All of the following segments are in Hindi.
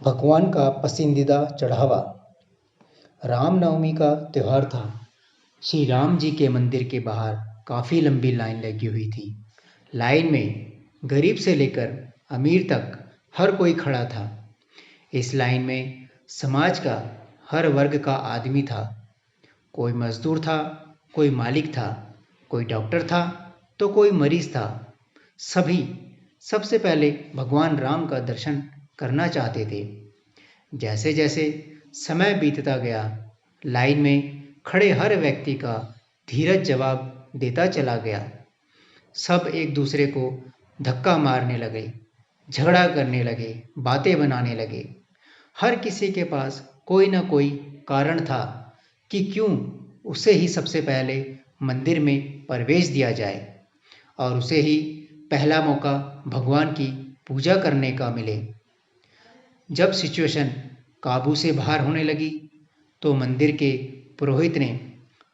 भगवान का पसंदीदा चढ़ावा। रामनवमी का त्यौहार था। श्री राम जी के मंदिर के बाहर काफ़ी लंबी लाइन लगी हुई थी। लाइन में गरीब से लेकर अमीर तक हर कोई खड़ा था। इस लाइन में समाज का हर वर्ग का आदमी था। कोई मजदूर था, कोई मालिक था, कोई डॉक्टर था तो कोई मरीज था। सभी सबसे पहले भगवान राम का दर्शन करना चाहते थे। जैसे जैसे समय बीतता गया, लाइन में खड़े हर व्यक्ति का धीरज जवाब देता चला गया। सब एक दूसरे को धक्का मारने लगे, झगड़ा करने लगे, बातें बनाने लगे। हर किसी के पास कोई ना कोई कारण था कि क्यों उसे ही सबसे पहले मंदिर में प्रवेश दिया जाए और उसे ही पहला मौका भगवान की पूजा करने का मिले। जब सिचुएशन काबू से बाहर होने लगी तो मंदिर के पुरोहित ने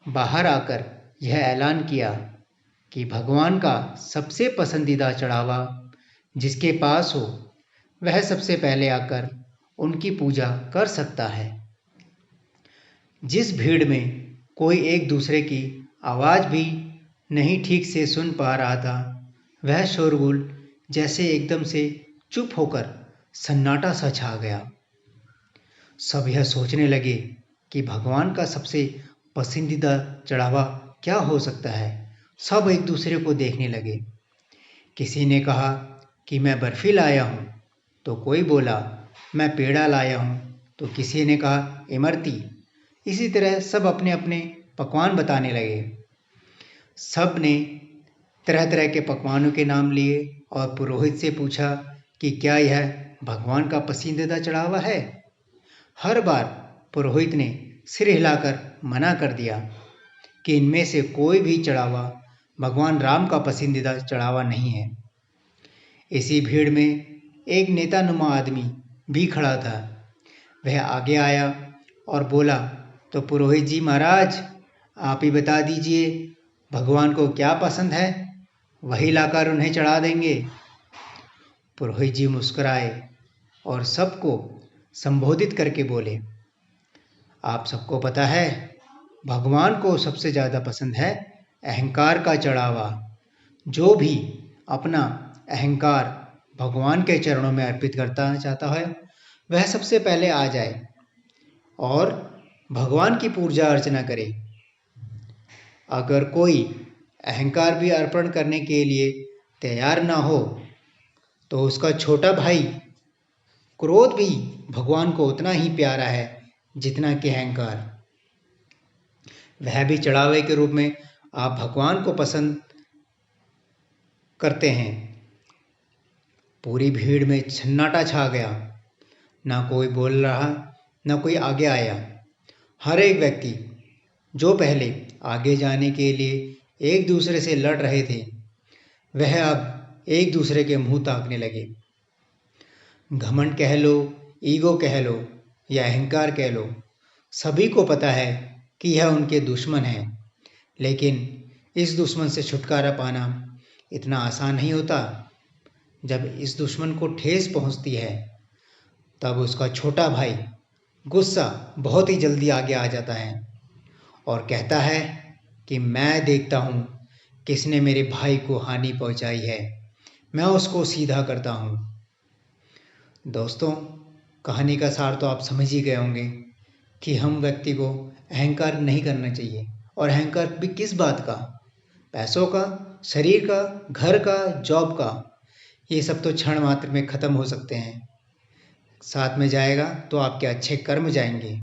बाहर आकर यह ऐलान किया कि भगवान का सबसे पसंदीदा चढ़ावा जिसके पास हो वह सबसे पहले आकर उनकी पूजा कर सकता है। जिस भीड़ में कोई एक दूसरे की आवाज़ भी नहीं ठीक से सुन पा रहा था, वह शोरगुल जैसे एकदम से चुप होकर सन्नाटा सा छा गया। सब यह सोचने लगे कि भगवान का सबसे पसंदीदा चढ़ावा क्या हो सकता है। सब एक दूसरे को देखने लगे। किसी ने कहा कि मैं बर्फी लाया हूँ, तो कोई बोला मैं पेड़ा लाया हूँ, तो किसी ने कहा इमरती। इसी तरह सब अपने अपने पकवान बताने लगे। सब ने तरह तरह के पकवानों के नाम लिए और पुरोहित से पूछा कि क्या यह भगवान का पसंदीदा चढ़ावा है। हर बार पुरोहित ने सिर हिलाकर मना कर दिया कि इनमें से कोई भी चढ़ावा भगवान राम का पसंदीदा चढ़ावा नहीं है। इसी भीड़ में एक नेता नुमा आदमी भी खड़ा था। वह आगे आया और बोला, तो पुरोहित जी महाराज, आप ही बता दीजिए भगवान को क्या पसंद है, वही लाकर उन्हें चढ़ा देंगे। पुरोहित जी मुस्कुराए और सबको संबोधित करके बोले, आप सबको पता है भगवान को सबसे ज़्यादा पसंद है अहंकार का चढ़ावा। जो भी अपना अहंकार भगवान के चरणों में अर्पित करना चाहता है वह सबसे पहले आ जाए और भगवान की पूजा अर्चना करे। अगर कोई अहंकार भी अर्पण करने के लिए तैयार ना हो तो उसका छोटा भाई क्रोध भी भगवान को उतना ही प्यारा है जितना कि अहंकार। वह भी चढ़ावे के रूप में आप भगवान को पसंद करते हैं। पूरी भीड़ में सन्नाटा छा गया। ना कोई बोल रहा, ना कोई आगे आया। हर एक व्यक्ति जो पहले आगे जाने के लिए एक दूसरे से लड़ रहे थे, वह अब एक दूसरे के मुंह ताकने लगे। घमंड कह लो, ईगो कह लो या अहंकार कह लो, सभी को पता है कि यह उनके दुश्मन हैं। लेकिन इस दुश्मन से छुटकारा पाना इतना आसान नहीं होता। जब इस दुश्मन को ठेस पहुंचती है तब उसका छोटा भाई गुस्सा बहुत ही जल्दी आगे आ जाता है और कहता है कि मैं देखता हूँ किसने मेरे भाई को हानि पहुँचाई है, मैं उसको सीधा करता हूँ। दोस्तों, कहानी का सार तो आप समझ ही गए होंगे कि हम व्यक्ति को अहंकार नहीं करना चाहिए। और अहंकार भी किस बात का? पैसों का, शरीर का, घर का, जॉब का। ये सब तो क्षण मात्र में ख़त्म हो सकते हैं। साथ में जाएगा तो आपके अच्छे कर्म जाएंगे।